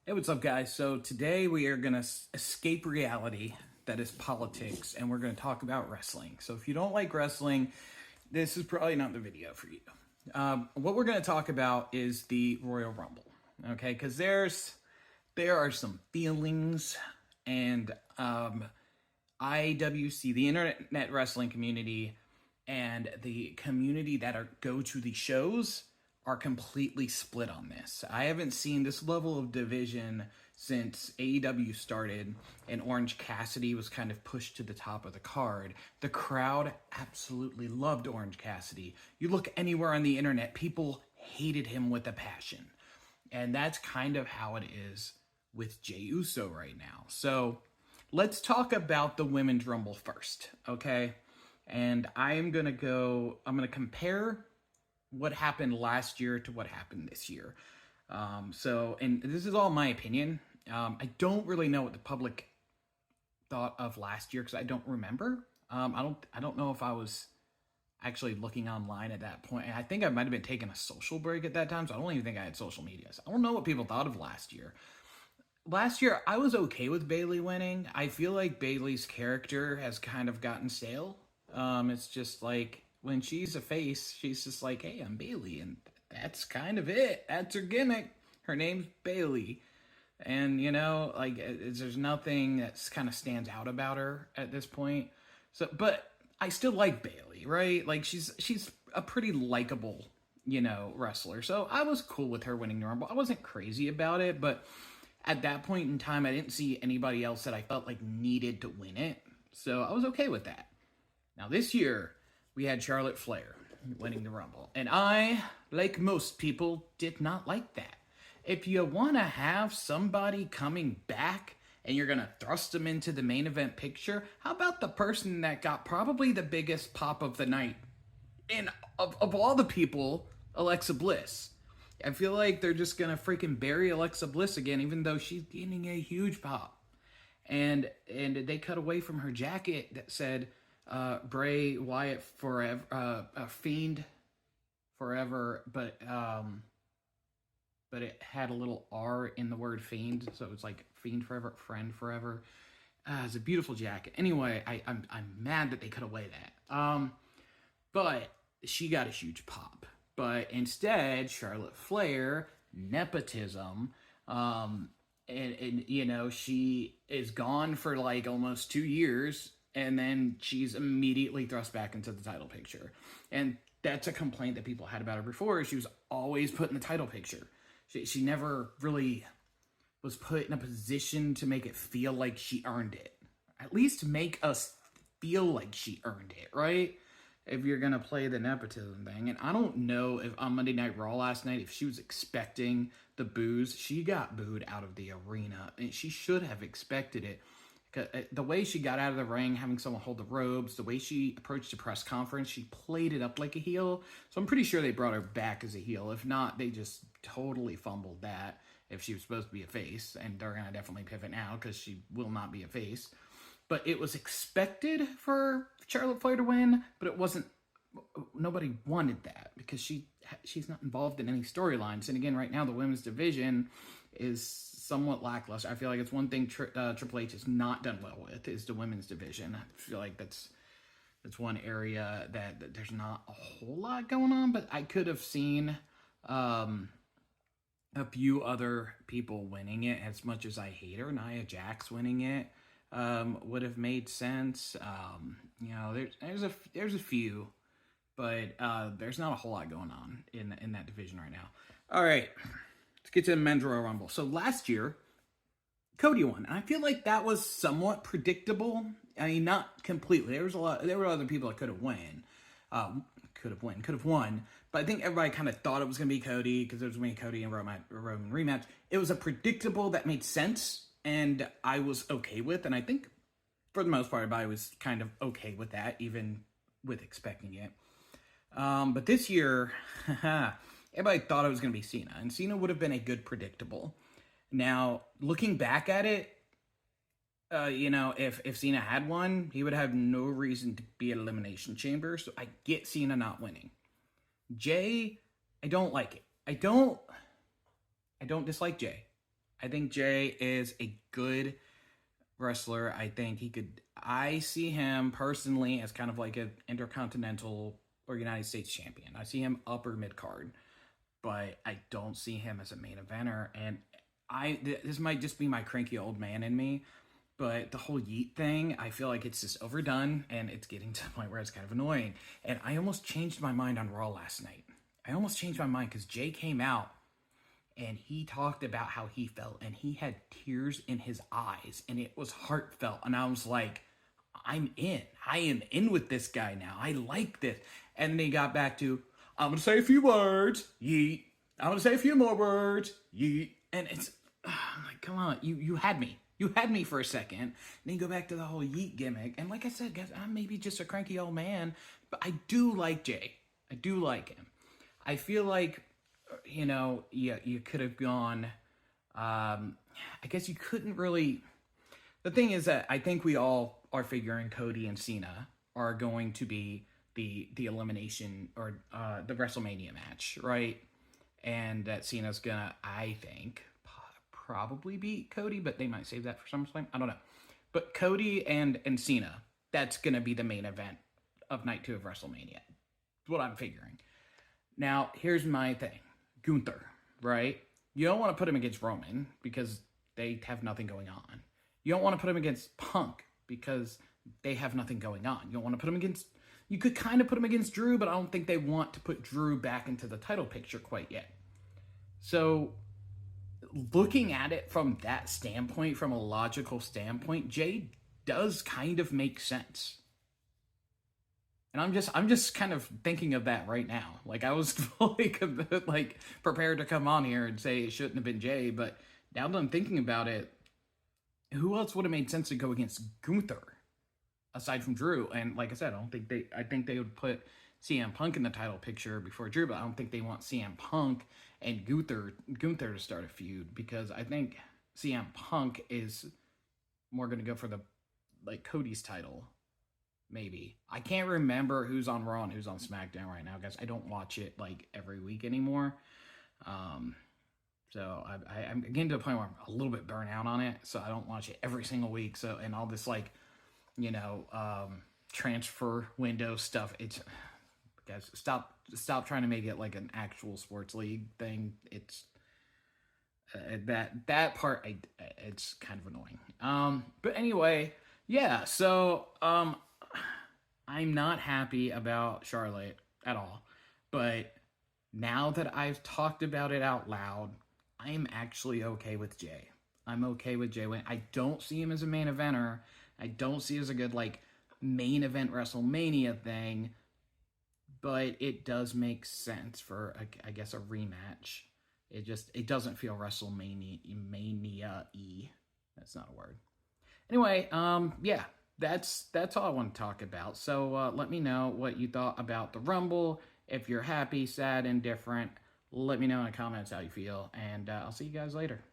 Hey, what's up, guys? So today we are going to escape reality that is politics, and we're going to talk about wrestling. So if you don't like wrestling, this is probably not the video for you. What we're going to talk about is the Royal Rumble, okay? Because there are some feelings, and IWC, the Internet Wrestling Community, and the community that go to the shows are completely split on this. I haven't seen this level of division since AEW started and Orange Cassidy was kind of pushed to the top of the card. The crowd absolutely loved Orange Cassidy. You look anywhere on the internet, people hated him with a passion. And that's kind of how it is with Jey Uso right now. So let's talk about the Women's Rumble first, okay? And I'm going to compare what happened last year to what happened this year. And this is all my opinion. I don't really know what the public thought of last year because I don't remember. I don't know if I was actually looking online at that point. I think I might have been taking a social break at that time, so I don't even think I had social media. So I don't know what people thought of last year. Last year, I was okay with Bayley winning. I feel like Bayley's character has kind of gotten stale. It's just like, when she's a face, she's just like, hey, I'm Bayley, and that's kind of it. That's her gimmick. Her name's Bayley. And, there's nothing that's kind of stands out about her at this point. So, but I still like Bayley, right? Like, she's a pretty likable, wrestler. So I was cool with her winning the Rumble. I wasn't crazy about it, but at that point in time, I didn't see anybody else that I felt like needed to win it. So I was okay with that. Now, this year, we had Charlotte Flair winning the Rumble. And I, like most people, did not like that. If you want to have somebody coming back and you're going to thrust them into the main event picture, how about the person that got probably the biggest pop of the night? And of all the people, Alexa Bliss. I feel like they're just going to freaking bury Alexa Bliss again, even though she's getting a huge pop. And they cut away from her jacket that said, Bray Wyatt forever, Fiend forever, but it had a little R in the word Fiend, so it's like Fiend forever, friend forever. It's a beautiful jacket. Anyway, I'm mad that they cut away that. But she got a huge pop. But instead, Charlotte Flair, nepotism, she is gone for like almost 2 years. And then she's immediately thrust back into the title picture. And that's a complaint that people had about her before. She was always put in the title picture. She never really was put in a position to make it feel like she earned it. At least make us feel like she earned it, right? If you're going to play the nepotism thing. And I don't know if on Monday Night Raw last night, if she was expecting the boos. She got booed out of the arena. And she should have expected it. The way she got out of the ring, having someone hold the ropes, the way she approached the press conference, she played it up like a heel. So I'm pretty sure they brought her back as a heel. If not, they just totally fumbled that if she was supposed to be a face. And they're going to definitely pivot now because she will not be a face. But it was expected for Charlotte Flair to win, but it wasn't. Nobody wanted that because she's not involved in any storylines. And again, right now, the women's division is somewhat lackluster. I feel like it's one thing Triple H has not done well with is the women's division. I feel like that's one area that there's not a whole lot going on, but I could have seen a few other people winning it. As much as I hate her, Nia Jax winning it would have made sense. There's a few, but there's not a whole lot going on in that division right now. All right. Let's get to the Men's Royal Rumble. So last year, Cody won. And I feel like that was somewhat predictable. I mean, not completely. There were other people that could have won. But I think everybody kind of thought it was going to be Cody because there was going to be Cody and Roman rematch. It was a predictable that made sense, and I was okay with. And I think for the most part, everybody was kind of okay with that, even with expecting it. But this year, everybody thought it was going to be Cena, and Cena would have been a good predictable. Now, looking back at it, if Cena had won, he would have no reason to be at Elimination Chamber, so I get Cena not winning. Jey, I don't like it. I don't dislike Jey. I think Jay is a good wrestler. I think he could. I see him personally as kind of like an intercontinental or United States champion. I see him upper mid card, but I don't see him as a main eventer. And this might just be my cranky old man in me, but the whole Yeet thing, I feel like it's just overdone and it's getting to the point where it's kind of annoying. And I almost changed my mind on Raw last night. I almost changed my mind because Jay came out and he talked about how he felt and he had tears in his eyes and it was heartfelt. And I was like, I'm in. I am in with this guy now. I like this. And then he got back to, I'm going to say a few words. Yeet. I'm going to say a few more words. Yeet. And it's, I'm like, come on. You had me. You had me for a second. And then you go back to the whole Yeet gimmick. And like I said, guys, I'm maybe just a cranky old man, but I do like Jay. I do like him. I feel like, you could have gone, I guess you couldn't really, the thing is that I think we all are figuring Cody and Cena are going to be the elimination or the WrestleMania match, right? And that Cena's gonna, I think, probably beat Cody, but they might save that for SummerSlam. I don't know. But Cody and Cena, that's gonna be the main event of night 2 of WrestleMania. That's what I'm figuring. Now, here's my thing. Gunther, right? You don't want to put him against Roman because they have nothing going on. You don't want to put him against Punk because they have nothing going on. You don't want to put him against... You could kind of put him against Drew, but I don't think they want to put Drew back into the title picture quite yet. So, looking at it from that standpoint, from a logical standpoint, Jay does kind of make sense. And I'm just kind of thinking of that right now. Like, I was fully prepared to come on here and say it shouldn't have been Jay, but now that I'm thinking about it, who else would have made sense to go against Gunther aside from Drew? And like I said, I think they would put CM Punk in the title picture before Drew, but I don't think they want CM Punk and Gunther to start a feud, because I think CM Punk is more going to go for the Cody's title. Maybe. I can't remember who's on Raw and who's on SmackDown right now, guys. I don't watch it every week anymore. So I'm getting to a point where I'm a little bit burnt out on it, so I don't watch it every single week. So, and all this transfer window stuff, it's, guys, stop trying to make it like an actual sports league thing. It's that part, it's kind of annoying. But anyway, yeah. So I'm not happy about Charlotte at all, but now that I've talked about it out loud, I'm actually okay with Jay. I'm okay with Jay Wayne. I don't see him as a main eventer. I don't see it as a good main event WrestleMania thing, but it does make sense for I guess a rematch. It doesn't feel WrestleMania-y. That's not a word. Anyway, yeah. That's all I want to talk about. So let me know what you thought about the Rumble. If you're happy, sad, indifferent, let me know in the comments how you feel. And I'll see you guys later.